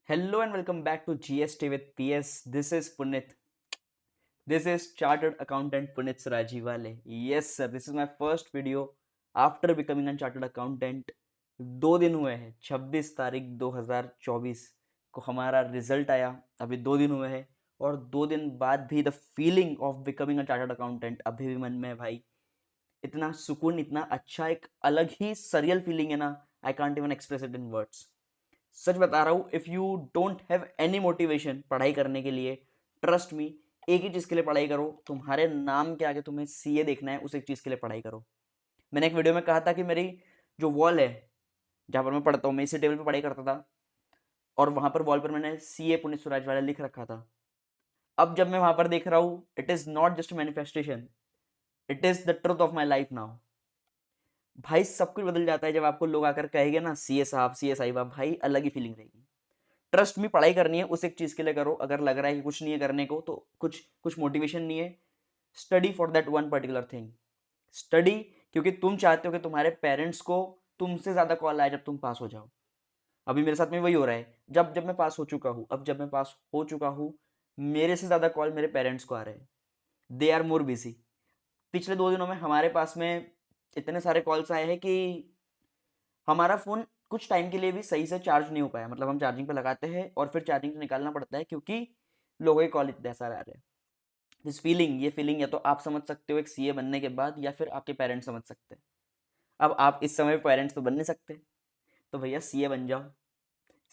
Hello and welcome back to GST with PS. This is Punit. This is Chartered Accountant Punit Surajiwale. Yes sir, this is my first video after becoming a Chartered Accountant. 2 दिन हुए हैं, 26 तारीख 2024 को हमारा result आया. अभी 2 दिन हुए हैं और 2 दिन बाद भी the feeling of becoming a chartered accountant अभी भी मन में है भाई. इतना सुकून, इतना अच्छा, एक अलग ही सरियल फीलिंग है ना. I can't even express it in words. सच बता रहा हूँ, if you don't have any motivation पढ़ाई करने के लिए, ट्रस्ट मी, एक ही चीज़ के लिए पढ़ाई करो. तुम्हारे नाम के आगे तुम्हें सीए देखना है, उस एक चीज़ के लिए पढ़ाई करो. मैंने एक वीडियो में कहा था कि मेरी जो वॉल है जहाँ पर मैं पढ़ता हूँ, मैं इसी टेबल पर पढ़ाई करता था और वहाँ पर वॉल पर मैंने सीए पुनीत सुराजवाला लिख रखा था. अब जब मैं वहाँ पर देख रहा हूँ, it is not just manifestation, it is the truth of my life now. भाई सब कुछ बदल जाता है जब आपको लोग आकर कहेंगे ना सीए साहब, सीए साहिबा, भाई अलग ही फीलिंग रहेगी. ट्रस्ट में पढ़ाई करनी है, उस एक चीज के लिए करो. अगर लग रहा है कि कुछ नहीं है करने को, तो कुछ कुछ मोटिवेशन नहीं है, study for that one particular thing. Study क्योंकि तुम चाहते हो कि तुम्हारे पेरेंट्स को तुमसे ज्यादा कॉल आए जब तुम पास हो जाओ. अभी मेरे साथ में वही हो रहा है. जब जब मैं पास हो चुका हूँ, अब जब मैं पास हो चुका हूँ, मेरे से ज्यादा कॉल मेरे पेरेंट्स को आ रहे हैं. They are more busy. पिछले 2 दिनों में हमारे पास में इतने सारे कॉल्स आए हैं कि हमारा फ़ोन कुछ टाइम के लिए भी सही से चार्ज नहीं हो पाया. मतलब हम चार्जिंग पे लगाते हैं और फिर चार्जिंग से निकालना पड़ता है क्योंकि लोगों के कॉल इतने सारे आ रहे हैं. दिस फीलिंग, ये फीलिंग या तो आप समझ सकते हो एक सीए बनने के बाद, या फिर आपके पेरेंट्स समझ सकते हैं. अब आप इस समय पेरेंट्स तो बन नहीं सकते, तो भैया सीए बन जाओ.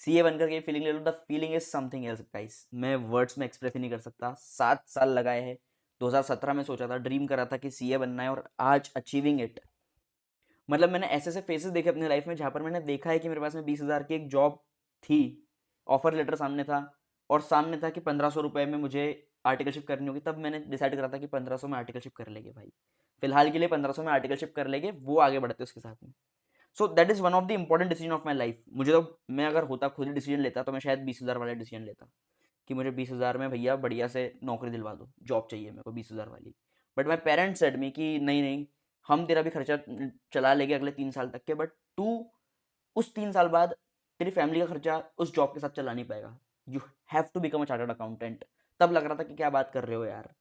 सीए बनकर के फीलिंग ले लो. The feeling is something else guys. मैं वर्ड्स में एक्सप्रेस ही नहीं कर सकता. 7 साल लगाए हैं. 2017 में सोचा था, ड्रीम करा था कि सीए बनना है, और आज अचीविंग इट. मतलब मैंने ऐसे ऐसे फेसेस देखे अपनी लाइफ में जहाँ पर मैंने देखा है कि मेरे पास में 20,000 की एक जॉब थी, ऑफर लेटर सामने था, और सामने था कि 1500 रुपये में मुझे आर्टिकलशिप करनी होगी. तब मैंने डिसाइड करा था कि 1500 में आर्टिकलशिप कर लेंगे भाई. फिलहाल के लिए 1500 में आर्टिकलशिप कर लेंगे, वो आगे बढ़ते उसके साथ में. So that is one of the important decision of my life. मुझे तो, मैं अगर होता खुद ही डिसीजन लेता, तो मैं शायद 20,000 वाला डिसीजन लेता कि मुझे 20,000 में भैया बढ़िया से नौकरी दिलवा दो, जॉब चाहिए मेरे को 20,000 वाली. बट माई पेरेंट्स सेड मी कि नहीं नहीं, हम तेरा भी खर्चा चला लेंगे अगले 3 साल तक के, बट तू उस 3 साल बाद तेरी फैमिली का खर्चा उस जॉब के साथ चला नहीं पाएगा. You have to become a chartered accountant. तब लग रहा था कि क्या बात कर रहे हो यार,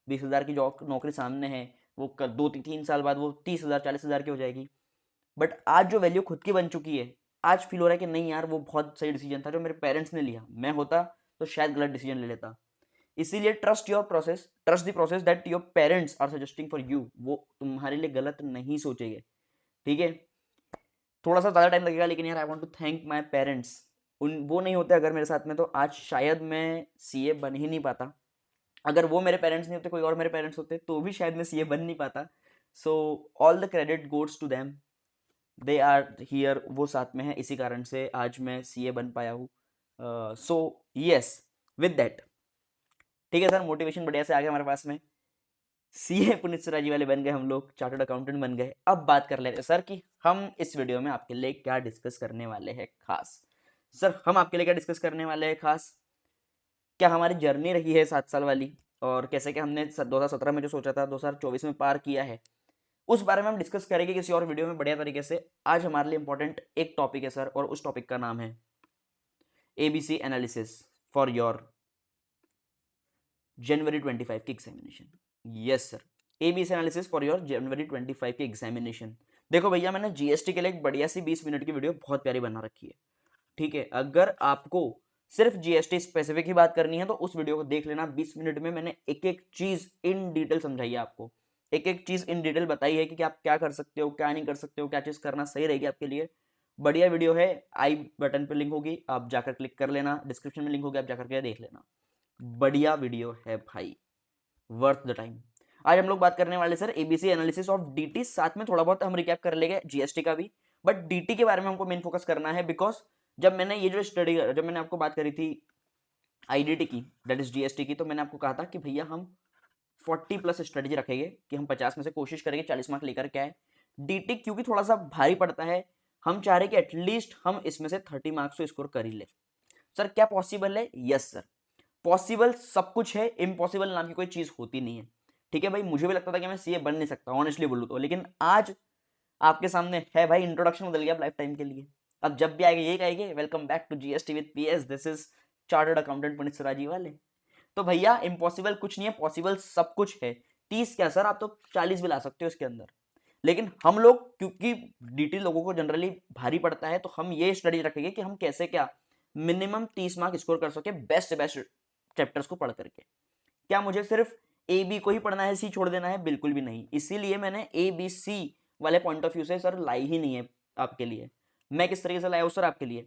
20,000 की जॉब नौकरी सामने है, वो 2-3 साल बाद वो 30,000 40,000 की हो जाएगी. बट आज जो वैल्यू खुद की बन चुकी है, आज फील हो रहा है कि नहीं यार, वो बहुत सही डिसीजन था जो मेरे पेरेंट्स ने लिया. मैं होता तो शायद गलत डिसीजन ले लेता. इसीलिए trust your process, trust the process that your parents are suggesting for you. वो तुम्हारे लिए गलत नहीं सोचेंगे, ठीक है. थोड़ा सा ज़्यादा टाइम लगेगा, लेकिन यार I want to thank my parents. उन वो नहीं होते अगर मेरे साथ में, तो आज शायद मैं सीए बन ही नहीं पाता. अगर वो मेरे पेरेंट्स नहीं होते, कोई और मेरे पेरेंट्स होते, तो भी शायद मैं सीए बन नहीं पाता. So all the credit goes to them. They are here, वो साथ में है, इसी कारण से आज मैं सीए बन पाया हूँ. सो यस, विद दैट, ठीक है सर, मोटिवेशन बढ़िया से आ गया हमारे पास में. सीए पुनीत सुराजी वाले बन गए हम लोग, चार्टर्ड अकाउंटेंट बन गए. अब बात कर लेते हैं सर कि हम इस वीडियो में आपके लिए क्या डिस्कस करने वाले हैं खास. सर हम आपके लिए क्या डिस्कस करने वाले हैं खास, क्या हमारी जर्नी रही है 7 साल वाली, और कैसे कि हमने 2017 में जो सोचा था 2024 में पार किया है, उस बारे में हम डिस्कस करेंगे किसी और वीडियो में बढ़िया तरीके से. आज हमारे लिए इंपॉर्टेंट एक टॉपिक है सर, और उस टॉपिक का नाम है ABC analysis for your January 25 की examination. Yes sir, ABC analysis for your January 25 की एग्जामिनेशन. देखो भैया, मैंने जीएसटी के लिए एक बढ़िया सी 20 मिनट की वीडियो बहुत प्यारी बना रखी है, ठीक है. अगर आपको सिर्फ जीएसटी स्पेसिफिक ही बात करनी है तो उस वीडियो को देख लेना. 20 मिनट में मैंने एक एक चीज इन डिटेल समझाई है आपको, एक एक चीज इन डिटेल बताई है कि आप क्या कर सकते हो, क्या नहीं कर सकते हो, क्या चीज करना सही रहेगी आपके लिए. बढ़िया वीडियो है. आई बटन पे लिंक होगी, आप जाकर क्लिक कर लेना. डिस्क्रिप्शन में लिंक होगी, आप जाकर के देख लेना. बढ़िया वीडियो है भाई, वर्थ द टाइम. आज हम लोग बात करने वाले sir ABC analysis of DT. साथ में थोड़ा बहुत हम रिकैप कर लेंगे जीएसटी का भी, बट डीटी के बारे में हमको मेन फोकस करना है. बिकॉज जब मैंने ये जो स्टडी, जब मैंने आपको बात करी थी आईडीटी की, दैट इज जीएसटी की, तो मैंने आपको कहा था कि भैया हम 40+ स्ट्रेटेजी रखेंगे, कि हम 50 में से कोशिश करेंगे 40 मार्क लेकर के आए. डीटी क्योंकि थोड़ा सा भारी पड़ता है, हम चाह रहे कि एटलीस्ट हम इसमें से 30 मार्क्स तो स्कोर कर ही ले. सर क्या पॉसिबल है? यस सर, पॉसिबल सब कुछ है, इम्पॉसिबल नाम की कोई चीज होती नहीं है, ठीक है भाई. मुझे भी लगता था कि मैं सीए बन नहीं सकता, ऑनेस्टली बोलूं तो, लेकिन आज आपके सामने है भाई, इंट्रोडक्शन बदल गया लाइफ टाइम के लिए. अब जब भी आएगा यही कहेंगे, welcome back to GST with PS, this is chartered accountant Puneet Suraji वाले। तो भैया इम्पॉसिबल कुछ नहीं है, पॉसिबल सब कुछ है। 30 क्या सर, आप तो 40 भी ला सकते हो इसके अंदर। लेकिन हम लोग क्योंकि डीटी लोगों को जनरली भारी पड़ता है, तो हम ये स्टडी रखेंगे कि हम कैसे क्या मिनिमम 30 मार्क स्कोर कर सके बेस्ट से बेस्ट चैप्टर्स को पढ़ करके। क्या मुझे सिर्फ ए बी को ही पढ़ना है, सी छोड़ देना है? बिल्कुल भी नहीं। इसीलिए मैंने ए बी सी वाले पॉइंट ऑफ व्यू से सर लाई ही नहीं है आपके लिए। मैं किस तरीके से लाया हूं सर आपके लिए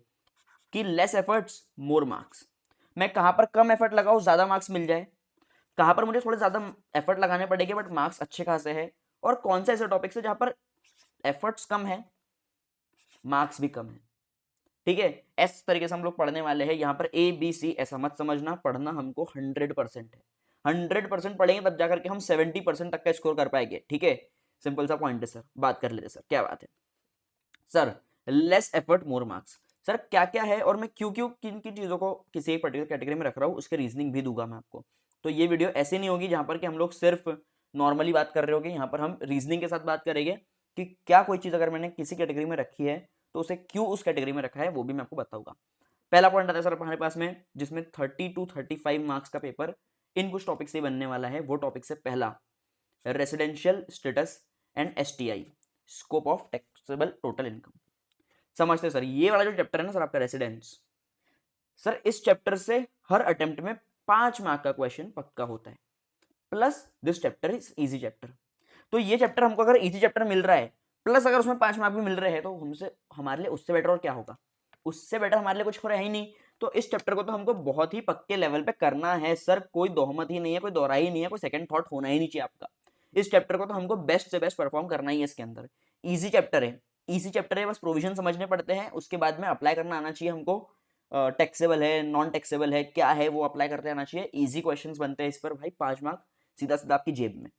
कि लेस एफर्ट्स मोर मार्क्स। मैं कहां पर कम एफर्ट लगाऊं ज्यादा मार्क्स मिल जाए, कहां पर मुझे थोड़े ज्यादा एफर्ट लगाने पड़ेंगे बट मार्क्स अच्छे खासे है, और कौन से ऐसे टॉपिक्स है जहां पर एफर्ट्स कम है मार्क्स भी कम है। ठीक है, इस तरीके से हम लोग पढ़ने वाले हैं। यहाँ पर ए बी सी ऐसा मत समझना, पढ़ना हमको 100% है। 100% पढ़ेंगे तब जाकर के हम 70% तक का स्कोर कर पाएंगे। ठीक है, सिंपल सा पॉइंट है सर। बात कर लेते सर, क्या बात है sir? Less effort more marks. Sir क्या क्या है और मैं क्यों क्यों किन किन चीजों को किसी एक पर्टिकुलर कैटेगरी में रख रहा हूँ, उसके रीजनिंग भी दूंगा मैं आपको। तो ये वीडियो ऐसे नहीं होगी जहां पर कि हम लोग सिर्फ नॉर्मली बात कर रहे होंगे, यहाँ पर हम रीजनिंग के साथ बात करेंगे कि क्या कोई चीज अगर मैंने किसी कैटेगरी में रखी है तो उसे क्यों उस कैटेगरी में रखा है, वो भी मैं आपको बताऊंगा। पहला पॉइंट आता है सर हमारे पास में, जिसमें 30 to 35 मार्क्स का पेपर इन कुछ टॉपिक से बनने वाला है। वो टॉपिक से पहला residential status and STI, scope of taxable total income. समझते सर, ये वाला जो चैप्टर है ना सर आपका रेसिडेंस, सर इस चैप्टर से हर अटेम्प्ट में 5 मार्क का क्वेश्चन पक्का होता है। Plus this chapter is easy chapter. तो ये चैप्टर हमको अगर इजी चैप्टर मिल रहा है, प्लस अगर उसमें 5 मार्क भी मिल रहे हैं, तो हमसे हमारे लिए उससे बेटर और क्या होगा? उससे बेटर हमारे लिए कुछ हो रहा ही नहीं। तो इस चैप्टर को तो हमको बहुत ही पक्के लेवल पे करना है सर, कोई दोहमत ही नहीं है, कोई दोहरा ही नहीं है, कोई सेकंड थॉट होना ही नहीं चाहिए आपका। इस चैप्टर को तो हमको बेस्ट से बेस्ट परफॉर्म करना ही है इसके अंदर। इजी चैप्टर है, इजी चैप्टर है, बस प्रोविजन समझने पड़ते हैं, उसके बाद में अप्लाई करना आना चाहिए हमको। टैक्सेबल है, नॉन टैक्सेबल है, क्या है वो अप्लाई करते आना चाहिए। इजी क्वेश्चंस बनते हैं इस पर भाई, 5 मार्क सीधा सीधा आपकी जेब में।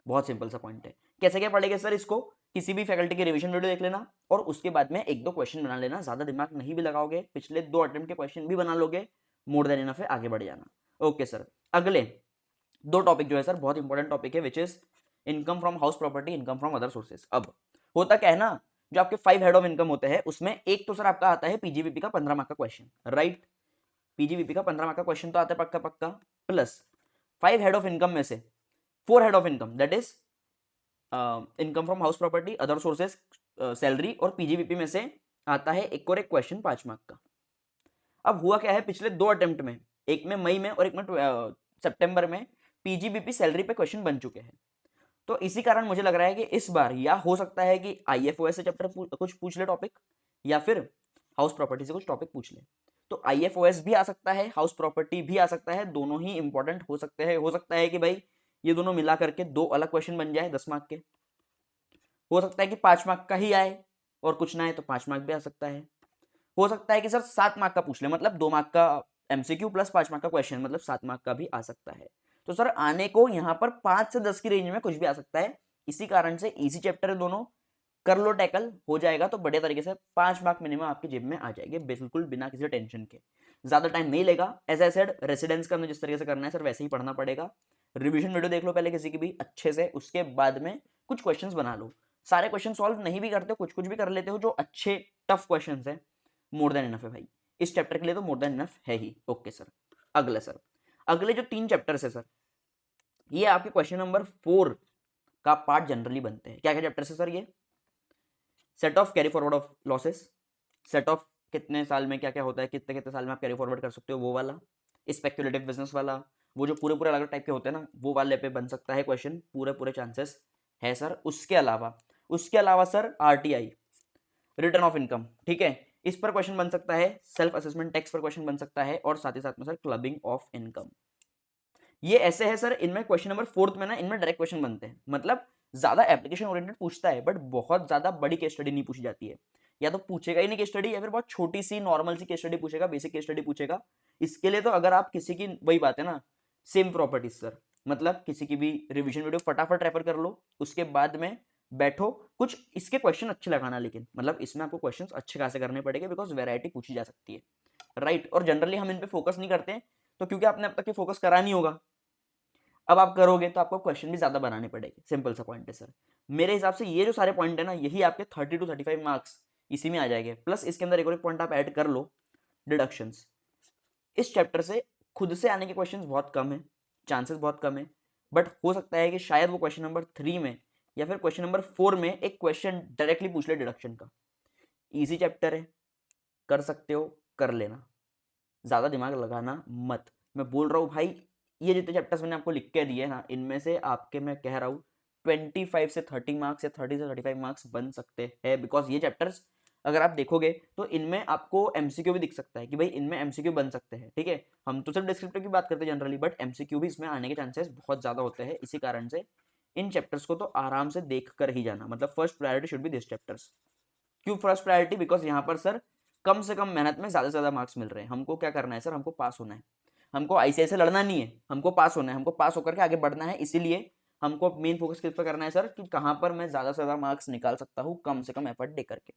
बहुत सिंपल सा पॉइंट है। कैसे क्या पढ़ेंगे सर इसको? किसी भी फैकल्टी की रिवीजन वीडियो देख लेना और उसके बाद में 1-2 क्वेश्चन बना लेना। ज्यादा दिमाग नहीं भी लगाओगे, पिछले 2 अटेम्प्ट के क्वेश्चन भी बना लोगे, मोर देन इनफ है, आगे बढ़ जाना। ओके सर, अगले 2 टॉपिक जो है सर बहुत इंपॉर्टेंट टॉपिक है, which is income from house property, income from other sources. अब होता क्या है ना, जो आपके 5 हेड ऑफ इनकम होते हैं उसमें एक तो सर आपका आता है पीजीबीपी का 15 मार्क का क्वेश्चन, राइट? पीजीबीपी का 15 मार्क का क्वेश्चन तो आता है पक्का पक्का। प्लस 5 हेड ऑफ इनकम में से 4 head of income, that is income from house property, other sources, salary और पीजीबीपी में से आता है एक और एक क्वेश्चन 5 मार्क का। अब हुआ क्या है, पिछले 2 अटेम्प्ट में, एक में मई में और एक में सितंबर में, पीजीबीपी सैलरी पे क्वेश्चन बन चुके हैं। तो इसी कारण मुझे लग रहा है कि इस बार या हो सकता है कि आईएफओएस से चैप्टर कुछ पूछ ले टॉपिक, या फिर हाउस प्रॉपर्टी से कुछ टॉपिक पूछ ले। तो आईएफओएस भी आ सकता है, हाउस प्रॉपर्टी भी आ सकता है, दोनों ही इंपॉर्टेंट हो सकते हैं। हो सकता है कि भाई ये दोनों मिला करके 2 अलग क्वेश्चन बन जाए 10 मार्क के। हो सकता है कि 5 मार्क का ही आए और कुछ ना आए तो 5 मार्क भी आ सकता है। हो सकता है कि सर 7 मार्क का पूछ ले, मतलब 2 मार्क का एमसीक्यू प्लस 5 मार्क का क्वेश्चन, मतलब 7 मार्क का भी आ सकता है। तो सर आने को यहाँ पर 5 से 10 की रेंज में कुछ भी आ सकता है। इसी कारण से इजी चैप्टर है दोनों, कर लो टैकल, हो जाएगा तो बढ़िया तरीके से 5 मार्क मिनिमम आपकी जेब में आ जाएंगे, बिल्कुल बिना किसी टेंशन के। ज्यादा टाइम नहीं लेगा। एज आई सेड, रेसिडेंस का जिस तरीके से करना है सर वैसे ही पढ़ना पड़ेगा। रिवीजन वीडियो देख लो पहले किसी की भी अच्छे से, उसके बाद में कुछ क्वेश्चंस बना लो। सारे क्वेश्चन सॉल्व नहीं भी करते हो, कुछ कुछ भी कर लेते हो, जो अच्छे टफ क्वेश्चन है, मोर देन इनफ है भाई। इस चैप्टर के लिए तो मोर देन इनफ है ही। ओके सर, अगले सर, अगले जो 3 चैप्टर्स है सर, ये आपके क्वेश्चन नंबर 4 का पार्ट जनरली बनते हैं। क्या क्या चैप्टर है सर ये? Set of carry forward of losses, set of कितने साल में क्या क्या होता है, कितने कितने साल में आप कैरी फॉरवर्ड कर सकते हो, वो वाला। स्पेक्युलेटिव बिजनेस वाला, वो जो पूरे पूरे अलग टाइप के होते हैं ना, वो वाले पे बन सकता है क्वेश्चन, पूरे पूरे चांसेस है सर। उसके अलावा sir RTI, return of income, ठीक है, इस पर क्वेश्चन बन सकता है। सेल्फ असेसमेंट टैक्स पर क्वेश्चन बन सकता है, और साथ ही साथ में सर क्लबिंग ऑफ इनकम। ये ऐसे है सर, इनमें क्वेश्चन नंबर 4 में ना, इनमें डायरेक्ट क्वेश्चन बनते हैं, मतलब ज्यादा एप्लीकेशन ओरिएंटेड पूछता है, बट बहुत ज्यादा बड़ी केस स्टडी नहीं पूछी जाती है। या तो पूछेगा ही नहीं केस स्टडी, या फिर बहुत छोटी सी नॉर्मल सी केस स्टडी पूछेगा, बेसिक केस स्टडी पूछेगा। इसके लिए तो अगर आप किसी की, वही बात है ना, सेम प्रॉपर्टीज सर, मतलब किसी की भी रिवीजन वीडियो फटाफट रेफर कर लो, उसके बाद में बैठो, कुछ इसके क्वेश्चन अच्छे लगाना, लेकिन मतलब इसमें आपको क्वेश्चंस अच्छे खासे करने पड़ेंगे, बिकॉज वैरायटी पूछी जा सकती है, राइट। और जनरली हम इन पे फोकस नहीं करते हैं, तो क्योंकि आपने अब तक फोकस करा नहीं होगा, अब आप करोगे तो आपको क्वेश्चन भी ज्यादा बनाने पड़ेंगे। सिंपल सा पॉइंट है सर। मेरे हिसाब से ये जो सारे पॉइंट है ना, यही आपके 30 to 35 मार्क्स इसी में आ जाएंगे। प्लस इसके अंदर एक और एक पॉइंट आप ऐड कर लो, डिडक्शंस। इस चैप्टर से खुद से आने के क्वेश्चंस बहुत कम है, चांसेस बहुत कम है, बट हो सकता है कि शायद वो क्वेश्चन नंबर 3 में या फिर क्वेश्चन नंबर 4 में एक क्वेश्चन डायरेक्टली पूछ ले डिडक्शन का। इजी चैप्टर है, कर सकते हो, कर लेना, ज़्यादा दिमाग लगाना मत। मैं बोल रहा हूँ भाई, ये जितने चैप्टर्स मैंने आपको लिख के दिए ना, इनमें से आपके मैं कह रहा हूँ 25 से 30 मार्क्स या 30 से 35 मार्क्स बन सकते हैं, बिकॉज ये चैप्टर्स अगर आप देखोगे तो इनमें आपको एमसीक्यू भी दिख सकता है कि भाई इनमें एमसीक्यू बन सकते हैं। ठीक है, हम तो सिर्फ डिस्क्रिप्टिव की बात करते हैं जनरली, बट एमसीक्यू भी इसमें आने के चांसेस बहुत ज़्यादा होते हैं। इसी कारण से इन चैप्टर्स को तो आराम से देख कर ही जाना, मतलब first priority should be this chapters. क्यों फर्स्ट प्रायोरिटी? बिकॉज यहाँ पर सर कम से कम मेहनत में ज़्यादा से ज़्यादा मार्क्स मिल रहे हैं। हमको क्या करना है सर? हमको पास होना है, हमको आईसीआई से लड़ना नहीं है, हमको पास होना है, हमको पास होकर के आगे बढ़ना है। इसीलिए हमको मेन फोकस किस पर करना है सर? कि कहाँ पर मैं ज़्यादा से ज़्यादा मार्क्स निकाल सकता हूँ कम से कम एफर्ट दे करके।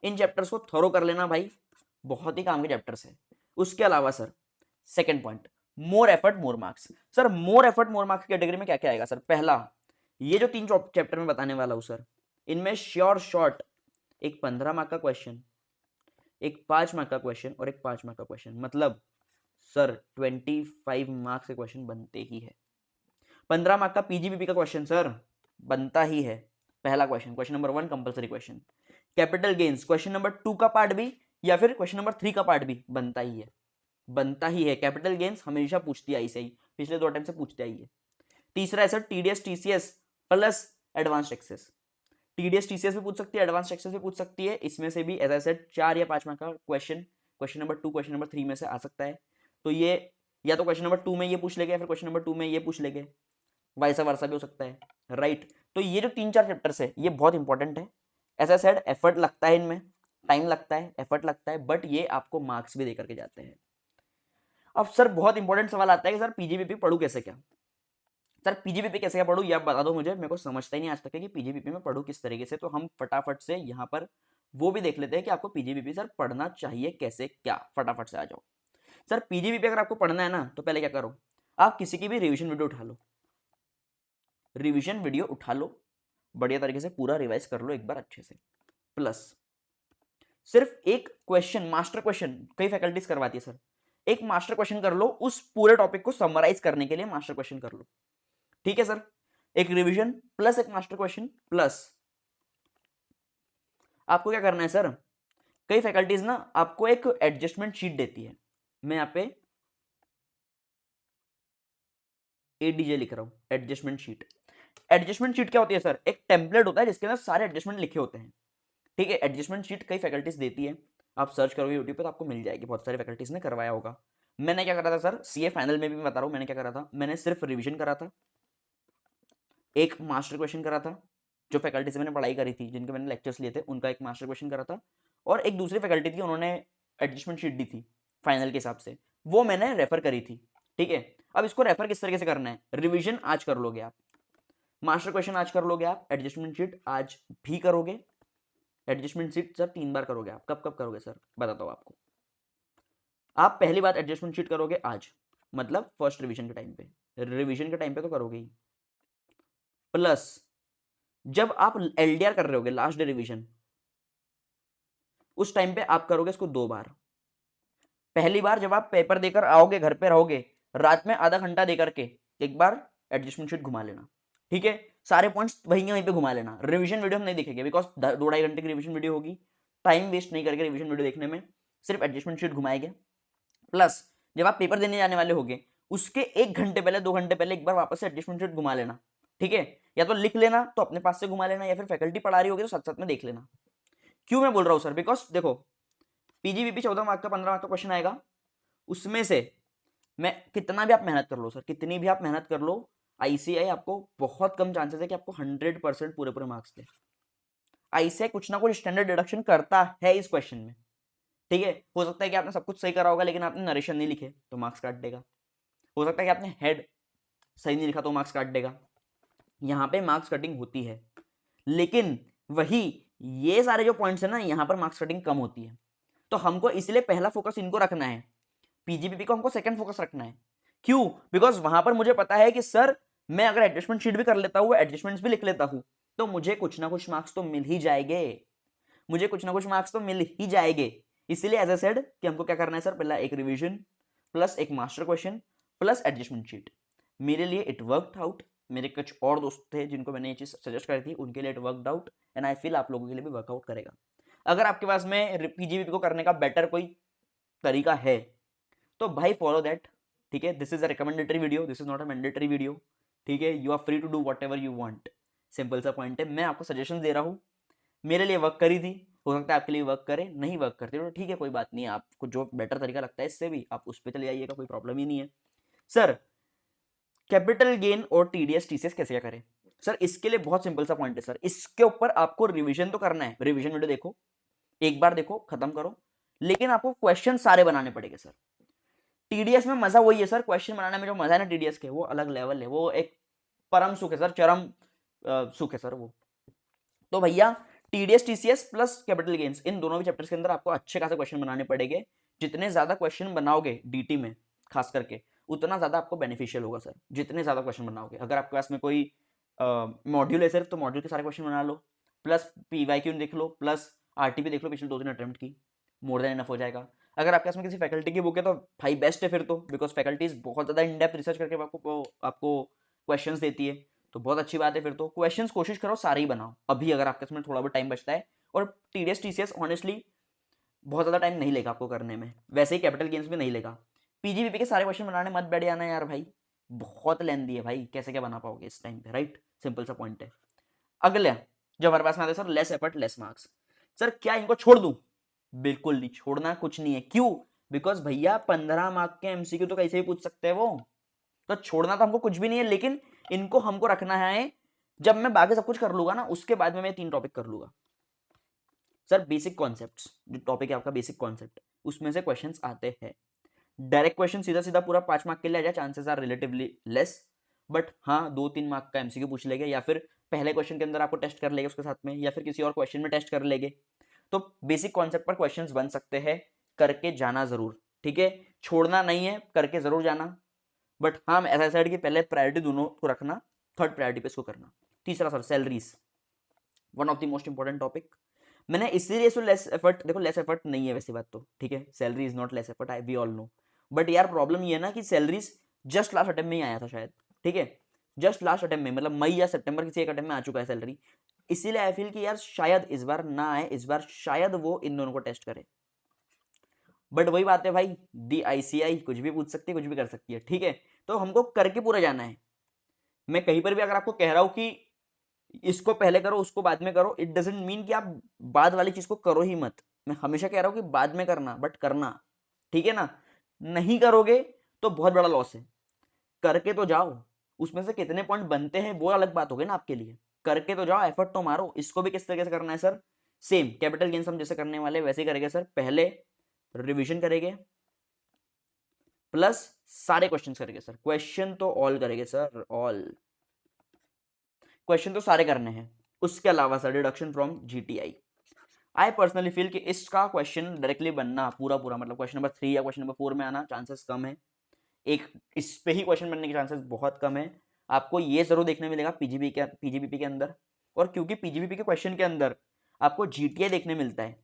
इन चैप्टर्स को थोरो कर लेना भाई, बहुत ही काम के चैप्टर्स है। उसके अलावा sir second point, more effort more marks. Sir more effort more marks category में क्या क्या आएगा सर? पहला, ये जो 3 चैप्टर में बताने वाला हूँ सर, इनमें श्योर शॉर्ट एक 15 मार्क का क्वेश्चन, एक 5 मार्क का क्वेश्चन और एक 5 मार्क का क्वेश्चन, मतलब सर 25 मार्क्स के क्वेश्चन बनते ही है। 15 मार्क का पीजीबीपी का क्वेश्चन सर बनता ही है, पहला question, question number 1 compulsory question. Capital gains question number 2 का पार्ट भी या फिर क्वेश्चन नंबर 3 का पार्ट भी बनता ही है, बनता ही है। कैपिटल गेन्स हमेशा पूछती आई सही, पिछले 2 टाइम से पूछते आई है। तीसरा है sir TDS TCS plus advance taxes. TDS TCS भी पूछ सकती है, एडवांस टैक्सेस भी पूछ सकती है। इसमें से भी एज आई सेड 4 या 5 मार्क का question question number 2 question number 3 में से आ सकता है। तो ये या तो क्वेश्चन नंबर 2 में ये पूछ लेंगे या फिर क्वेश्चन नंबर 2 में ये पूछ लेंगे, वाइसा वर्सा भी हो सकता है, राइट। तो ये जो 3-4 चैप्टर्स है ये बहुत इंपॉर्टेंट है। एज आई सेड एफर्ट लगता है इनमें, टाइम लगता है, एफर्ट लगता है, बट ये आपको मार्क्स भी दे करके जाते हैं। अब सर बहुत इंपॉर्टेंट सवाल आता है कि सर पीजीबीपी पढ़ूं कैसे? क्या सर पीजीबीपी कैसे क्या पढ़ूं, ये आप बता दो मुझे, मेरे को समझता ही नहीं आज तक है कि पीजीबीपी में पढ़ूं किस तरीके से। तो हम फटाफट से यहाँ पर वो भी देख लेते हैं कि आपको पीजीबीपी सर पढ़ना चाहिए कैसे क्या। फटाफट से आ जाओ सर। पीजीबीपी अगर आपको पढ़ना है ना, तो पहले क्या करो, आप किसी की भी रिविजन वीडियो उठा लो, रिविजन वीडियो उठा लो, बढ़िया तरीके से पूरा रिवाइज कर लो एक बार अच्छे से। प्लस सिर्फ एक क्वेश्चन, मास्टर क्वेश्चन, कई फैकल्टीज करवाती है सर, एक मास्टर क्वेश्चन कर लो, उस पूरे टॉपिक को समराइज करने के लिए मास्टर क्वेश्चन कर लो। ठीक है सर, एक रिवीजन प्लस एक मास्टर क्वेश्चन प्लस आपको क्या करना है सर, कई फैकल्टीज ना आपको एक एडजस्टमेंट शीट देती है। मैं यहाँ पे एडीजे लिख रहा हूं, एडजस्टमेंट शीट। एडजस्टमेंट शीट क्या होती है सर? एक टेम्पलेट होता है जिसके अंदर सारे एडजस्टमेंट लिखे होते हैं। ठीक है, एडजस्टमेंट शीट कई फैकल्टीज देती है, आप सर्च करोगे यूट्यूब पे तो आपको मिल जाएगी, बहुत सारी फैकल्टीज ने करवाया होगा। मैंने क्या करा था सर, सीए फाइनल में भी मैं बता रहा हूं मैंने क्या करा था, मैंने सिर्फ रिवीजन करा था, एक मास्टर क्वेश्चन करा था, जो फैकल्टी से मैंने पढ़ाई करी थी, जिनके मैंने लेक्चर्स लिए थे, उनका एक मास्टर क्वेश्चन करा था, और एक दूसरी फैकल्टी थी, उन्होंने एडजस्टमेंट शीट दी थी फाइनल के हिसाब से, वो मैंने रेफर करी थी। ठीक है, अब इसको रेफर किस तरीके से करना है, रिवीजन आज कर लोगे आप, मास्टर क्वेश्चन आज कर लोगे आप, एडजस्टमेंट शीट आज भी करोगे। एडजस्टमेंट शीट सर 3 बार करोगे आप। कब कब करोगे सर, बताता हूँ आपको। आप पहली बात एडजस्टमेंट शीट करोगे आज, मतलब फर्स्ट रिवीजन के टाइम पे, रिवीजन के टाइम पे तो करोगे ही। प्लस जब आप एलडीआर कर रहे होगे, लास्ट डे रिवीजन, उस टाइम पे आप करोगे इसको 2 बार। पहली बार जब आप पेपर देकर आओगे, घर पे रहोगे, रात में आधा घंटा देकर के एक बार एडजस्टमेंट शीट घुमा लेना। ठीक है, सारे पॉइंट्स वहीं पे घुमा लेना। रिवीजन वीडियो हम नहीं देखेंगे, बिकॉज 2-2.5 घंटे की रिवीजन वीडियो होगी, टाइम वेस्ट नहीं करके रिवीजन वीडियो देखने में, सिर्फ एडजस्टमेंट शीट घुमाएंगे। प्लस जब आप पेपर देने जाने वाले होगे, उसके 1 घंटे पहले, 2 घंटे पहले एक बार वापस से एडजस्टमेंट शीट घुमा लेना। ठीक है, या तो लिख लेना तो अपने पास से घुमा लेना, या फिर फैकल्टी पढ़ा रही होगी तो साथ साथ में देख लेना। क्यों मैं बोल रहा हूं सर, बिकॉज देखो पीजीबीपी 14 मार्क का 15 मार्क का क्वेश्चन आएगा, उसमें से मैं कितना भी आप मेहनत कर लो सर, कितनी भी आप मेहनत कर लो, आईसीआई आपको बहुत कम चांसेस है कि आपको 100% पूरे पूरे मार्क्स दे। आईसीआई कुछ ना कुछ स्टैंडर्ड डिडक्शन करता है इस क्वेश्चन में। ठीक है, हो सकता है कि आपने सब कुछ सही करा होगा लेकिन आपने नरेशन नहीं लिखे तो मार्क्स काट देगा, हो सकता है कि आपने हेड सही नहीं लिखा तो मार्क्स काट देगा। यहाँ पे मार्क्स कटिंग होती है, लेकिन वही ये सारे जो पॉइंट्स है ना, यहाँ पर मार्क्स कटिंग कम होती है। तो हमको इसलिए पहला फोकस इनको रखना है, पीजीबीपी को हमको सेकंड फोकस रखना है। क्यों? बिकॉज वहां पर मुझे पता है कि सर मैं अगर एडजस्टमेंट शीट भी कर लेता हूँ, एडजस्टमेंट्स भी लिख लेता हूँ, तो मुझे कुछ ना कुछ मार्क्स तो मिल ही जाएंगे, मुझे कुछ ना कुछ मार्क्स तो मिल ही जाएंगे। इसीलिए एज ए सेड कि हमको क्या करना है सर, पहला एक रिवीजन प्लस एक master question plus adjustment sheet. मेरे लिए इट वर्कड आउट, मेरे कुछ और दोस्त थे जिनको मैंने ये चीज सजेस्ट करी थी, उनके लिए it worked out and I feel आप लोगों के लिए भी वर्कआउट करेगा। अगर आपके पास में पीजीबीपी को करने का बेटर कोई तरीका है तो भाई फॉलो दैट, ठीक है। This is a recommendatory video, this is not a mandatory video, ठीक है। You are free to do whatever you want, simple सा पॉइंट है। मैं आपको सजेशन दे रहा हूँ, मेरे लिए वर्क करी थी, हो सकता है आपके लिए वर्क करे, नहीं वर्क करते तो ठीक है, कोई बात नहीं है। आपको जो बेटर तरीका लगता है इससे भी आप उस पर चले जाइएगा, कोई प्रॉब्लम ही नहीं है। सर कैपिटल गेन और टीडीएस टीसीएस कैसे क्या करें? सर इसके लिए बहुत सिंपल सा पॉइंट है सर, इसके ऊपर आपको रिवीजन तो करना है, रिवीजन वीडियो देखो, एक बार देखो खत्म करो, लेकिन आपको क्वेश्चन सारे बनाने पड़ेंगे सर। टीडीएस में मजा वही है सर, क्वेश्चन बनाने में जो मजा है ना टीडीएस के, वो अलग लेवल है, वो एक परम सुख है सर, चरम सुख है सर वो। तो भैया TDS TCS plus capital gains, इन दोनों भी चैप्टर्स के अंदर आपको अच्छे खासे क्वेश्चन बनाने पड़ेंगे। जितने ज्यादा क्वेश्चन बनाओगे डीटी में खास करके, उतना ज्यादा आपको बेनिफिशियल होगा सर, जितने ज्यादा क्वेश्चन बनाओगे। अगर आपके पास में कोई मॉड्यूल है सिर्फ, तो मॉड्यूल के सारे क्वेश्चन बना लो, प्लस पीवाईक्यू देख लो, प्लस आरटीपी देख लो पिछले 2-3 अटेम्प्ट की, मोर देन इनफ हो जाएगा। अगर आपके पास में किसी फैकल्टी की बुक है तो भाई बेस्ट है फिर तो, बिकॉज फैकल्टीज बहुत ज्यादा इन डेप्थ रिसर्च करके आपको क्वेश्चंस देती है, तो बहुत अच्छी बात है फिर तो। क्वेश्चंस कोशिश करो सारे ही बनाओ अभी, अगर आपके पास में थोड़ा बहुत टाइम बचता है। और टीडीएस टीसीएस ऑनेस्टली बहुत ज्यादा टाइम नहीं लेगा आपको करने में, वैसे ही कैपिटल गेम्स में नहीं लेगा। पीजीबीपी के सारे क्वेश्चन बनाने मत बैठ जाना यार भाई, बहुत लेंदी है भाई, कैसे क्या बना पाओगे इस टाइम पे, राइट? सिंपल सा पॉइंट है। अगले जो हमारे पास में आते हैं sir, less effort less marks. Sir क्या इनको छोड़ दूं? बिल्कुल नहीं छोड़ना, कुछ नहीं है। क्यों? बिकॉज भैया 15 मार्क के एमसीक्यू तो कैसे भी पूछ सकते हैं वो, तो छोड़ना तो हमको कुछ भी नहीं है, लेकिन इनको हमको रखना है। जब मैं बाकी सब कुछ कर लूंगा ना, उसके बाद में मैं 3 टॉपिक कर लूंगा सर। बेसिक कॉन्सेप्ट्स, जो टॉपिक है आपका बेसिक कॉन्सेप्ट, उसमें से क्वेश्चंस आते हैं। डायरेक्ट क्वेश्चन सीधा सीधा पूरा 5 मार्क के लिए आ जाए, chances are relatively less, but हाँ 2-3 मार्क का एमसीक्यू पूछ लेंगे, या फिर पहले क्वेश्चन के अंदर आपको टेस्ट कर लेंगे उसके साथ में, या फिर किसी और क्वेश्चन में टेस्ट कर लेंगे। तो बेसिक कॉन्सेप्ट पर क्वेश्चंस बन सकते हैं, करके जाना जरूर, ठीक है। छोड़ना नहीं है, करके जरूर जाना। बट हाँ मैं ऐसा साइड की पहले प्रायोरिटी दोनों को रखना, थर्ड प्रायोरिटी पे इसको करना। तीसरा sir salaries, one of the most important topic. मैंने इसीलिए इसको लेस एफर्ट, देखो लेस एफर्ट नहीं है वैसी बात तो, ठीक है, salary is not less effort, I we all know. But यार प्रॉब्लम ये है ना कि सैलरीज जस्ट लास्ट अटेम्प्ट में ही आया था शायद, ठीक है, जस्ट लास्ट अटेम्प्ट में, मतलब मई या सितंबर किसी एक अटेम्प्ट में आ चुका है सैलरी। इसीलिए आई फील कि यार शायद इस बार ना आए, इस बार शायद वो इन दोनों को टेस्ट करे। बट वही बात है भाई, दी आईसीआई कुछ भी पूछ सकती है, कुछ भी कर सकती है, ठीक है। तो हमको करके पूरा जाना है। मैं कहीं पर भी अगर आपको कह रहा हूं कि इसको पहले करो उसको बाद में करो, इट डजेंट मीन कि आप बाद वाली चीज को करो ही मत। मैं हमेशा कह रहा हूं कि बाद में करना, बट करना, ठीक है ना। नहीं करोगे तो बहुत बड़ा लॉस है, करके तो जाओ। उसमें से कितने पॉइंट बनते हैं वो अलग बात हो गई ना आपके लिए, करके तो जाओ, एफर्ट तो मारो। इसको भी किस तरीके से करना है सर, सेम कैपिटल गेन्स हम जैसे करने वाले वैसे ही करेंगे सर। पहले रिवीजन करेंगे, प्लस सारे क्वेश्चंस करेंगे सर, क्वेश्चन तो ऑल करेंगे सर, ऑल क्वेश्चन तो सारे करने हैं। उसके अलावा sir deduction from GTI, I personally feel कि इसका क्वेश्चन डायरेक्टली बनना पूरा पूरा, मतलब क्वेश्चन नंबर 3 या क्वेश्चन नंबर 4 में आना चांसेस कम है। एक इस पे ही क्वेश्चन बनने के चांसेस बहुत कम है। आपको ये जरूर देखने मिलेगा पीजीबीपी के अंदर, और क्योंकि पीजीबीपी के क्वेश्चन के अंदर आपको जीटीआई देखने मिलता है,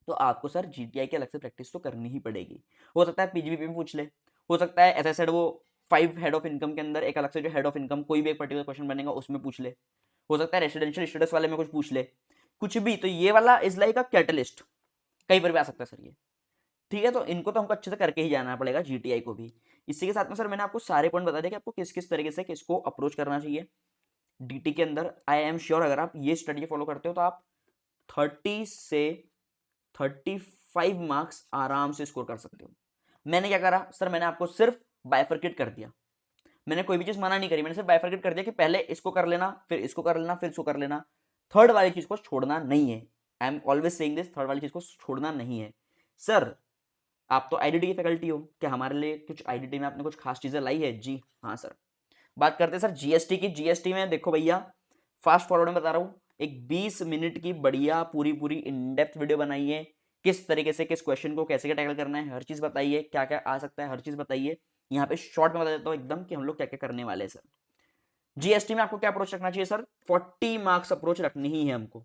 तो आपको सर जीटीआई की अलग से प्रैक्टिस तो करनी ही पड़ेगी। हो सकता है पीजीबीपी में पूछ ले, हो सकता है ऐसा सेड वो 5 हेड ऑफ इनकम के अंदर एक अलग से जो हेड ऑफ इनकम कोई भी एक पर्टिकुलर क्वेश्चन बनेगा उसमें पूछ ले, हो सकता है रेसिडेंशियल स्टेटस वाले में कुछ पूछ ले, कुछ भी। तो ये वाला इज लाइक अ कैटलिस्ट, कहीं पर भी आ सकता है सर ये, ठीक है। तो इनको तो हमको अच्छे से करके ही जाना पड़ेगा, जीटीआई को भी। इसी के साथ में सर मैंने आपको सारे पॉइंट बता दिए कि आपको किस किस तरीके से किसको अप्रोच करना चाहिए डीटी के अंदर। आई एम श्योर अगर आप ये स्ट्रेटजी फॉलो करते हो तो आप 30 से 35 मार्क्स आराम से स्कोर कर सकते हो। मैंने क्या करा सर, मैंने आपको सिर्फ बाइफरकेट कर दिया, मैंने कोई भी चीज मना नहीं करी, मैंने सिर्फ बाइफरकेट कर दिया कि पहले इसको कर लेना, फिर इसको कर लेना, फिर इसको कर लेना। थर्ड वाली चीज को छोड़ना नहीं है, I am always saying this, third वाली चीज को छोड़ना नहीं है। सर आप तो आईडीटी की फैकल्टी हो, क्या हमारे लिए कुछ आईडीटी में आपने कुछ खास चीजें लाई है? जी हाँ सर। बात करते हैं सर जीएसटी की। जीएसटी में देखो भैया, फास्ट फॉरवर्ड में बता रहा हूँ, एक 20 मिनट की बढ़िया पूरी पूरी इन डेप्थ वीडियो बनाई है, किस तरीके से किस क्वेश्चन को कैसे क्या टैकल करना है, हर चीज बताइए, क्या क्या आ सकता है, हर चीज बताइए। यहाँ पे शॉर्ट में बता देता हूँ एकदम कि हम लोग क्या क्या करने वाले हैं सर। जीएसटी में आपको क्या अप्रोच रखना चाहिए सर? 40 मार्क्स अप्रोच रखनी ही है हमको,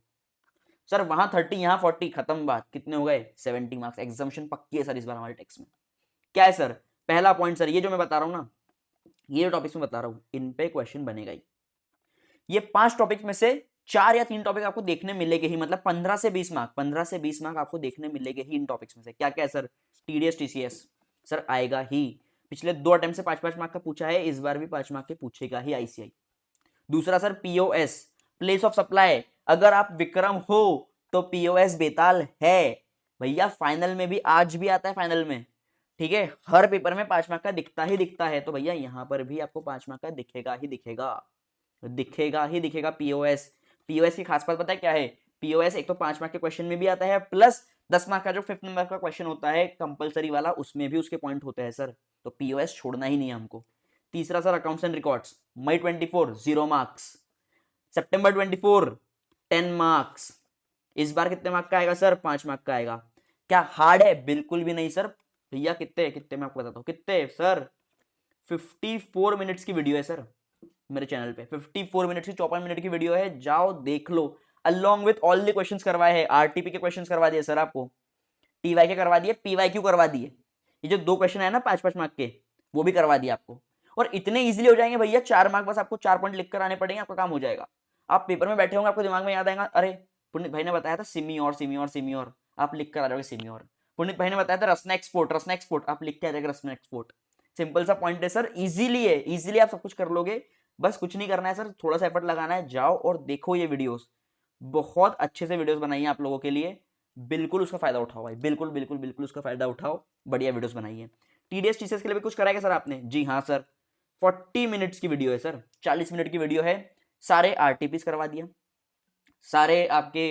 सर वहां 30 यहाँ 40, खत्म बात, कितने हो गए 70 मार्क्स। एग्जामिनेशन पक्की है सर इस बार हमारे टेक्स्ट में। क्या है सर, पहला पॉइंट सर, ये जो मैं बता रहा हूँ ना, ये टॉपिक्स में बता रहा हूँ, इन पे क्वेश्चन बनेगा ही। ये 5 टॉपिक में से 4 या 3 टॉपिक आपको देखने मिलेंगे ही, मतलब 15 से 20 मार्क, 15 से 20 मार्क आपको देखने मिलेंगे ही इन टॉपिक्स में से। क्या क्या है सर, टीडीएस टीसीएस सर आएगा ही, पिछले 2 अटेम्प्ट से 5-5 मार्क का पूछा है, इस बार भी 5 मार्क के पूछेगा ही आईसीआई। दूसरा sir POS, place of supply, अगर आप विक्रम हो तो पीओएस बेताल है भैया, फाइनल में भी, आज भी आता है फाइनल में, ठीक है, हर पेपर में 5 मार्क का दिखता ही दिखता है, तो भैया यहाँ पर भी आपको 5 मार्क का दिखेगा ही दिखेगा, दिखेगा ही दिखेगा पीओएस। पीओएस की खास बात पता है क्या है, पीओएस एक तो 5 मार्क के क्वेश्चन में भी आता है, प्लस 10 मार्क का जो 5th नंबर का क्वेश्चन होता है कंपलसरी वाला, उसमें भी उसके पॉइंट होते हैं सर, तो पीओएस छोड़ना ही नहीं है हमको। तीसरा सर अकाउंट्स एंड रिकॉर्ड्स, मई 24 0 मार्क्स, सितंबर 24 10 मार्क्स। इस बार कितने मार्क का आएगा सर, 5 मार्क का आएगा। क्या हार्ड है, बिल्कुल भी नहीं सर भैया, कितने कितने मैं आपको बताता हूँ कितने सर, 54 मिनट्स की वीडियो है सर मेरे चैनल पे, 54 मिनट्स की 54 मिनट की वीडियो है, जाओ देख लो, along with all the questions करवाए हैं, आरटीपी के क्वेश्चंस करवा दिए सर आपको, टीवाई के करवा दिए, पीवाईक्यू करवा दिए, ये जो 2 क्वेश्चन है ना 5-5 मार्क के, वो भी करवा दिए आपको, और इतने इजीली हो जाएंगे भैया, 4 मार्क बस आपको 4 पॉइंट लिख कर आने पड़ेंगे, आपका काम हो जाएगा। आप पेपर में बैठे होंगे, आपको दिमाग में याद आएगा, अरे पुनीत भाई ने बताया था सिमी और आप लिख कर आ जाओगे सिमी और। पुनीत भाई ने बताया था रसना एक्सपोर्ट, आप लिख के आ जाएगा रसना एक्सपोर्ट। सिंपल सा पॉइंट है सर, इजीली है, इजीली आप सब कुछ कर लोगे, बस कुछ नहीं करना है सर, थोड़ा सा एफर्ट लगाना है, जाओ और देखो ये वीडियोस, बहुत अच्छे से वीडियोस बनाई है आप लोगों के लिए, बिल्कुल उसका फायदा उठाओ भाई, बिल्कुल बिल्कुल बिल्कुल उसका फायदा उठाओ, बढ़िया वीडियोस बनाई है। टीडीएस टीसीएस के लिए भी कुछ कराएगा सर आपने, जी हाँ सर, 40 मिनट्स की वीडियो है सर, 40 मिनट की वीडियो है, सारे आरटीपीस करवा दिया, सारे आपके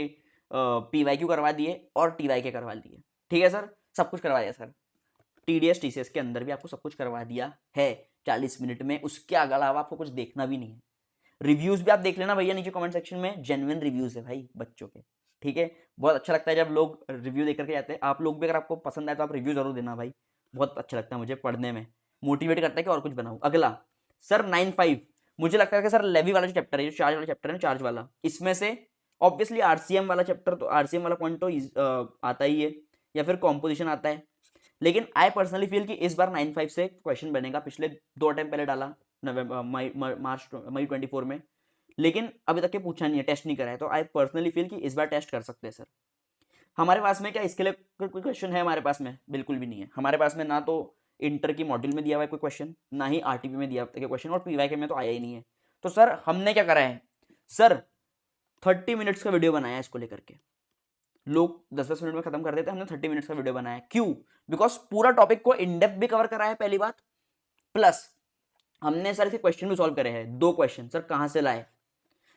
पीवाईक्यू करवा दिए और टीवाई के करवा दिए, ठीक है सर, सब कुछ करवा दिया सर, टीडीएस टीसीएस के अंदर भी आपको सब कुछ करवा दिया है 40 मिनट में, उसके अलावा आपको कुछ देखना भी नहीं है। रिव्यूज भी आप देख लेना भैया नीचे कमेंट सेक्शन में, जेन्युइन रिव्यूज है भाई बच्चों के, ठीक है, बहुत अच्छा लगता है जब लोग रिव्यू देख करके जाते हैं, आप लोग भी अगर आपको पसंद आए तो आप रिव्यू जरूर देना भाई, बहुत अच्छा लगता है मुझे पढ़ने में, मोटिवेट करता है कि और कुछ बनाऊं। अगला सर 9-5, मुझे लगता है कि सर लेवी वाला जो चैप्टर है, जो चार्ज वाला चैप्टर है, चार्ज वाला, इसमें से ऑब्वियसली आरसीएम वाला चैप्टर, तो आरसीएम वाला पॉइंट तो आता ही है, या फिर कॉम्पोजिशन आता है, लेकिन आई पर्सनली फील कि इस बार 9-5 से क्वेश्चन बनेगा, पिछले 2 अटेम्प्ट पहले डाला नवंबर मई 24 में, लेकिन अभी तक के पूछा नहीं है, टेस्ट नहीं करा है, तो आई पर्सनली फील कि इस बार टेस्ट कर सकते हैं सर। हमारे पास में क्या इसके लिए कोई क्वेश्चन है, हमारे पास में बिल्कुल भी नहीं है, हमारे पास में ना तो इंटर की मॉड्यूल में दिया हुआ है कोई क्वेश्चन, ना ही आरटीपी में दिया हुआ क्वेश्चन, और पीवाईके में तो आया ही नहीं है। तो सर हमने क्या करा है सर, 30 मिनट्स का वीडियो बनाया है इसको लेकर के, लोग 10-10 मिनट में खत्म कर देते हैं, हमने 30 मिनट्स का वीडियो बनाया, क्यों, बिकॉज पूरा टॉपिक को इन डेप्थ भी कवर करा है पहली बात, प्लस हमने सर इसके क्वेश्चन भी सॉल्व करे हैं, 2 क्वेश्चन सर कहां से लाए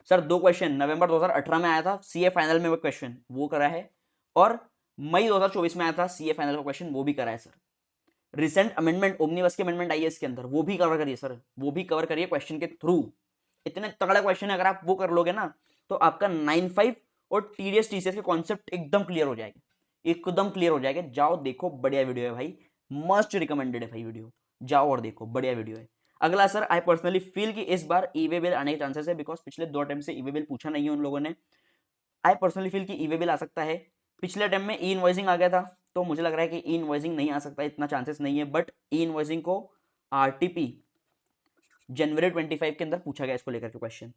सर, 2 क्वेश्चन नवंबर 2018 में आया था सीए फाइनल में वो क्वेश्चन, वो करा है, और मई 2024 में आया था सीए फाइनल का क्वेश्चन, वो भी करा है सर। रिसेंट अमेंडमेंट ओमनीबस की अमेंडमेंट आई है इसके अंदर, वो भी कवर करिए सर, वो भी कवर करिए क्वेश्चन के थ्रू, इतने तगड़ा क्वेश्चन है, अगर आप वो कर लोगे ना तो आपका 9-5 और टीडीएस टीसीएस के कॉन्सेप्ट एकदम क्लियर हो जाएंगे, एकदम क्लियर हो जाएगा, जाओ देखो, बढ़िया वीडियो है भाई, मस्ट रिकमेंडेड है भाई वीडियो, जाओ और देखो, बढ़िया वीडियो है। अगला सर आई पर्सनली फील कि इस बार ईवे बिल आने के चांसेस है, बिकॉज पिछले 2 अटेम्प्ट से ईवे बिल पूछा नहीं है उन लोगों ने, आई पर्सनली फील कि ईवे बिल आ सकता है, पिछले अटेम्प्ट में ई इनवॉइसिंग आ गया था, तो मुझे लग रहा है कि ई इनवॉइसिंग नहीं आ सकता, इतना चांसेस नहीं है, बट ई इनवॉइसिंग को आरटीपी जनवरी 25 के अंदर पूछा गया इसको लेकर के क्वेश्चन।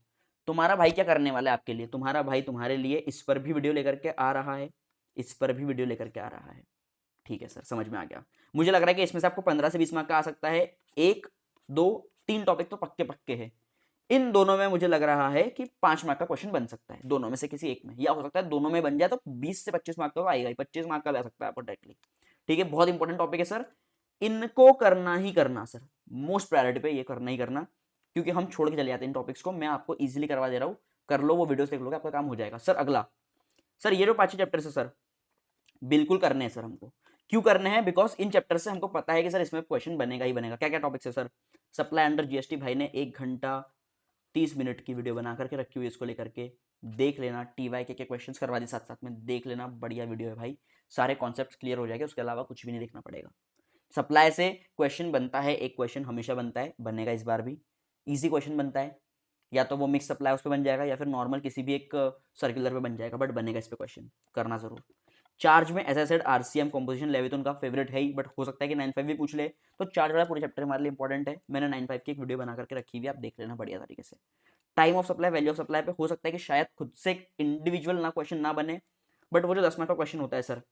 तुम्हारा भाई क्या करने वाला है आपके लिए, तुम्हारा भाई तुम्हारे लिए इस पर भी वीडियो लेकर के आ रहा है, इस पर भी वीडियो लेकर के आ रहा है, ठीक है सर, समझ में आ गया। मुझे लग रहा है कि इसमें से आपको 15 से 20 मार्क का आ सकता है, 1, 2, 3 टॉपिक तो पक्के पक्के हैं, इन दोनों में मुझे लग रहा है कि 5 मार्क का क्वेश्चन बन सकता है, दोनों में से किसी एक में, या हो सकता है दोनों में बन जाए तो 20 से 25 मार्क तो आएगा ही, 25 मार्क का भी आ सकता है आपको डायरेक्टली, ठीक है, बहुत इंपॉर्टेंट टॉपिक है सर, इनको करना ही करना सर, मोस्ट प्रायोरिटी पे ये करना ही करना, क्योंकि हम छोड़ के चले जाते हैं इन टॉपिक्स को, मैं आपको इजीली करवा दे रहा हूँ, कर लो वो वीडियोस देख लोगे, आपका काम हो जाएगा। सर अगला, सर ये जो 5 चैप्टर है सर, बिल्कुल करने हैं सर हमको, क्यों करने हैं, बिकॉज इन चैप्टर से हमको पता है कि सर इसमें क्वेश्चन बनेगा ही बनेगा। क्या क्या टॉपिक्स है सर, सप्लाई अंडर जीएसटी, भाई ने 1 घंटा 30 मिनट की वीडियो बना करके रखी हुई है, इसको लेकर के देख लेना, टीवाई के क्वेश्चन करवा दी साथ साथ में, देख लेना, बढ़िया वीडियो है भाई, सारे कॉन्सेप्ट क्लियर हो जाएंगे, उसके अलावा कुछ भी नहीं देखना पड़ेगा। सप्लाई से क्वेश्चन बनता है, एक क्वेश्चन हमेशा बनता है, बनेगा इस बार भी, इजी क्वेश्चन बनता है, या तो वो मिक्स सप्लाई उस पर बन जाएगा या फिर नॉर्मल किसी भी एक सर्कुलर पे बन जाएगा, बट बनेगा इस पे क्वेश्चन, करना जरूर। चार्ज में as I said RCM composition levy तो उनका फेवरेट है ही, बट हो सकता है कि 9.5 भी पूछ ले, तो चार्ज वाला पूरे चैप्टर हमारे लिए इंपॉर्टेंट है। मैंने 9.5 की एक वीडियो बना करके रखी हुई है, आप देख लेना बढ़िया तरीके से। Time of supply, value of supply पे हो सकता है कि शायद खुद से इंडिविजुअल ना क्वेश्चन ना बने, बट वो जो 10 मार्क का क्वेश्चन होता है सर,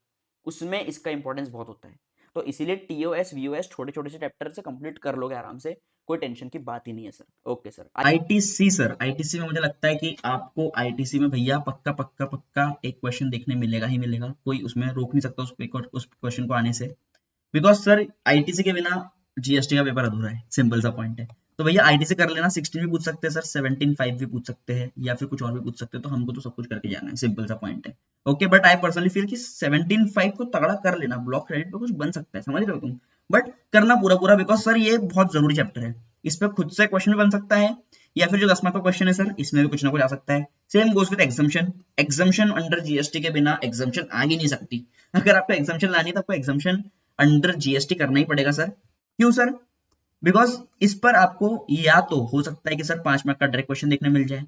उसमें इसका इंपॉर्टेंस बहुत होता है। तो इसीलिए टीओएस वीओएस छोटे छोटे से चैप्टर से कंप्लीट कर लोगे आराम से, कोई टेंशन की बात ही नहीं है sir. Okay sir. ITC sir, ITC में मुझे लगता है कि आपको आईटीसी में भैया पक्का पक्का पक्का एक क्वेश्चन देखने मिलेगा ही मिलेगा, कोई उसमें रोक नहीं सकता उस क्वेश्चन को आने से। बिकॉज सर आईटीसी के बिना जीएसटी का पेपर अधूरा है, सिंपल सा पॉइंट है। तो भैया आईटीसी कर लेना, 16 भी पूछ सकते हैं सर, 17.5 भी पूछ सकते हैं, या फिर कुछ और भी पूछ सकते हैं, तो हमको तो सब कुछ करके जाना है, सिंपल सा पॉइंट है। Okay, but I personally feel कि 17.5 को तगड़ा कर लेना, ब्लॉक क्रेडिट पे कुछ बन सकता है, समझ रहे हो तुम, बट करना पूरा पूरा, बिकॉज सर ये बहुत जरूरी चैप्टर है। इस पे खुद से क्वेश्चन भी बन सकता है, या फिर जो 10 मार्क का क्वेश्चन है सर, इसमें भी कुछ ना कुछ आ सकता है। Same goes with exemption, exemption under GST के बिना एग्जाम्शन आ ही नहीं सकती। अगर आपको एग्जाम्शन लानी है तो आपको एग्जाम्शन अंडर जीएसटी करना ही पड़ेगा सर। क्यों सर? बिकॉज इस पर आपको या तो हो सकता है कि सर 5 मार्क का डायरेक्ट क्वेश्चन देखने मिल जाए,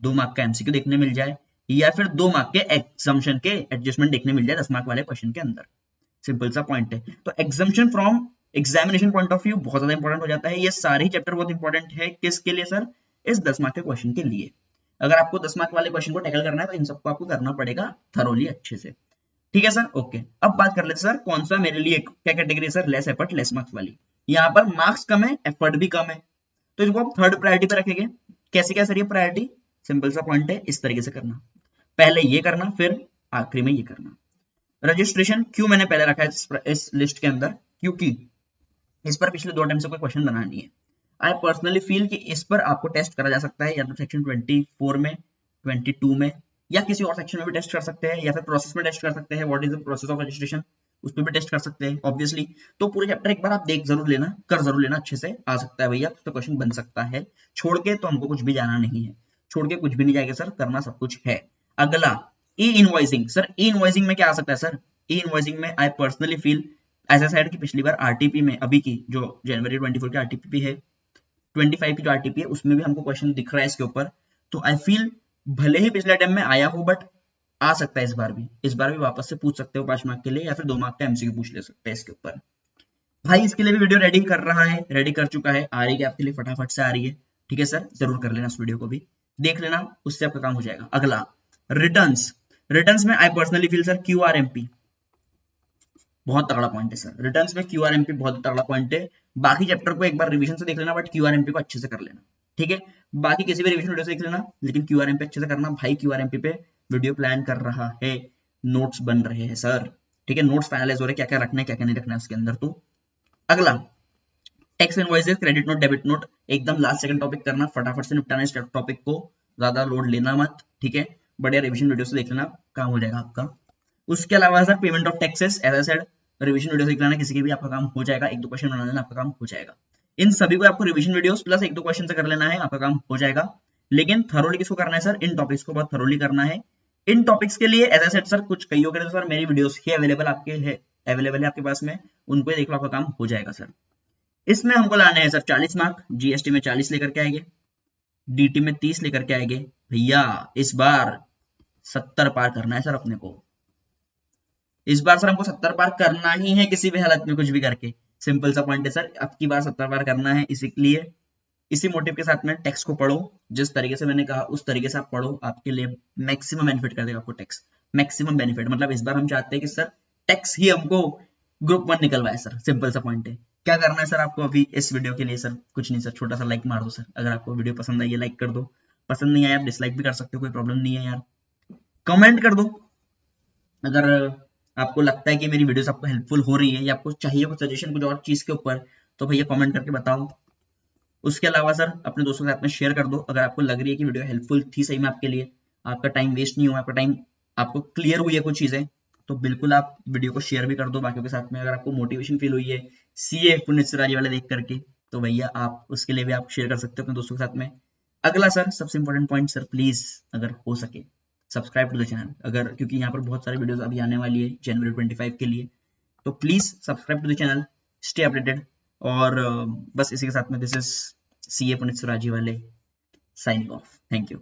2 मार्क का एमसीक्यू देखने मिल जाए, या फिर 2 मार्क के एग्जाम्शन के एडजस्टमेंट देखने मिल जाए 10 मार्क वाले क्वेश्चन के अंदर। सिंपल सा पॉइंट है। तो exemption from examination point of view बहुत ज्यादा इंपॉर्टेंट हो जाता है। ये सारे ही चैप्टर बहुत इंपॉर्टेंट है, किसके लिए सर? इस 10 मार्क के क्वेश्चन के लिए। अगर आपको 10 मार्क वाले क्वेश्चन को टैकल करना है तो इन सबको आपको करना पड़ेगा थरोली, अच्छे से। ठीक है सर, ओके। अब बात कर लेते सर कौन सा मेरे लिए क्या कैटेगरी है sir, less effort less marks वाली। यहाँ पर मार्क्स कम है, एफर्ट भी कम है, तो इसको आप थर्ड प्रायोरिटी पे रखेंगे। कैसे क्या सर ये प्रायोरिटी? सिंपल सा पॉइंट है, इस तरीके से करना, पहले ये करना फिर आखिरी में ये करना। रजिस्ट्रेशन क्यों मैंने पहले रखा है इस लिस्ट के अंदर? क्योंकि इस पर पिछले 2 टाइम से कोई क्वेश्चन बना नहीं है। आई पर्सनली फील कि इस पर आपको टेस्ट करा जा सकता है, या तो सेक्शन 24 में, 22 में, या किसी और सेक्शन में भी टेस्ट कर सकते हैं, या फिर प्रोसेस में टेस्ट कर सकते हैं, what is the process of registration, उस पर भी टेस्ट कर सकते हैं ऑब्वियसली। तो पूरे चैप्टर एक बार आप देख जरूर लेना, कर जरूर लेना, अच्छे से आ सकता है भैया, तो क्वेश्चन बन सकता है। छोड़ के तो हमको कुछ भी जाना नहीं है, छोड़ के कुछ भी नहीं जाएगा सर, करना सब कुछ है। अगला ई इनवॉइसिंग सर, ई इनवॉइसिंग में क्या आ सकता है सर? ई इनवॉइसिंग में आई पर्सनली फील, ऐसा साइड की पिछली बार आरटीपी में, अभी की जो जनवरी 24 की आरटीपी है, 25 की जो आरटीपी है, उसमें भी हमको क्वेश्चन दिख रहा है इसके ऊपर। तो आई फील भले ही पिछले टाइम में आया हो, बट आ सकता है इस बार भी वापस से पूछ सकते हो 5 मार्क के लिए, या फिर 2 मार्क का एमसीक्यू पूछ ले सकते हैं इसके ऊपर। भाई इसके लिए भी वीडियो रेडी कर रहा है, रेडी कर चुका है, आ रही है आपके लिए, फटाफट से आ रही है। ठीक है सर, जरूर कर लेना, उस वीडियो को भी देख लेना, उससे आपका काम हो जाएगा। अगला रिटर्न्स, रिटर्न्स में I personally feel sir QRMP बहुत तगड़ा पॉइंट है सर, रिटर्न्स में क्यूआरएमपी बहुत तगड़ा पॉइंट है। बाकी चैप्टर को एक बार रिवीजन से देख लेना, बट क्यूआरएमपी को अच्छे से कर लेना। ठीक है, बाकी किसी भी रिवीजन वीडियो से देख लेना, लेकिन क्यूआरएमपी अच्छे से करना भाई। क्यूआरएमपी पे वीडियो प्लान कर रहा है, नोट्स बन रहे हैं सर। ठीक है, नोट्स फाइनलाइज हो रहे हैं, क्या क्या रखना है क्या क्या नहीं रखना है उसके अंदर। तो अगला tax invoices, credit note, debit note, एकदम लास्ट सेकंड टॉपिक करना, फटाफट से निपटाना इस टॉपिक को, ज्यादा लोड लेना मत। ठीक है, बढ़िया रिवीजन वीडियो से देख लेना, काम हो जाएगा आपका। उसके अलावा sir payment of taxes, as I said revision video देख लेना, किसी के भी आपका काम हो जाएगा, 1-2 क्वेश्चन बना लेना, आपका काम हो जाएगा। इन सभी को आपको रिवीजन वीडियोस प्लस 1-2 क्वेश्चन से कर लेना है, आपका काम हो जाएगा। लेकिन थरोली किसको करना है सर? इन टॉपिक्स को बहुत थरोली करना है। इन टॉपिक्स के लिए एज आई सेड सर कुछ कईयों के लिए सर मेरी वीडियोस ही अवेलेबल है आपके पास में, उनको ही देख लो, आपका काम हो जाएगा सर। इसमें हमको लाने हैं सर 40 मार्क, जीएसटी में 40 लेकर के आएंगे, डीटी में 30 लेकर के आएंगे भैया। इस बार 70 पार करना है सर अपने को, इस बार सर हमको 70 पार करना ही है, किसी भी हालत में कुछ भी करके। सिंपल सा पॉइंट है सर, अब की बार 70 पार करना है, इसीलिए इसी मोटिव के साथ में टेक्स्ट को पढ़ो, जिस तरीके से मैंने कहा उस तरीके से आप पढ़ो, आपके लिए मैक्सिमम बेनिफिट कर देगा आपको टेक्स्ट, मैक्सिमम बेनिफिट। मतलब इस बार हम चाहते हैं कि सर टेक्स्ट ही हमको ग्रुप 1 निकलवाए सर, सिंपल सा पॉइंट है। क्या करना है सर आपको अभी इस वीडियो के लिए सर? कुछ नहीं सर, छोटा सा लाइक मार दो सर, अगर आपको वीडियो पसंद आई है लाइक कर दो, पसंद नहीं आया आप डिसलाइक भी कर सकते हो, कोई प्रॉब्लम नहीं है यार। कमेंट कर दो, अगर आपको लगता है कि मेरी वीडियोस आपको हेल्पफुल हो रही है, या आपको चाहिए कुछ सजेशन कुछ और चीज के ऊपर, तो भैया कमेंट करके बताओ। उसके अलावा सर अपने दोस्तों के साथ में शेयर कर दो, अगर आपको लग रही है कि वीडियो हेल्पफुल थी सही में आपके लिए, आपका टाइम वेस्ट नहीं हुआ, आपका टाइम आपको क्लियर हुई है कुछ चीजें, तो बिल्कुल आप वीडियो को शेयर भी कर दो बाकियों के साथ में। अगर आपको मोटिवेशन फील हुई है सीए पुनीत सिराजी वाले देख करके, तो भैया आप उसके लिए भी आप शेयर कर सकते हो अपने दोस्तों के साथ में। अगला सर सबसे इंपॉर्टेंट पॉइंट सर, प्लीज अगर हो सके सब्सक्राइब टू द चैनल, अगर क्योंकि यहाँ पर बहुत सारी वीडियोस अभी आने वाली है जनवरी 25 के लिए, तो please subscribe to the channel, stay updated. और बस इसी के साथ में this is CA Puneet Siraji वाले साइनिंग ऑफ। Thank you.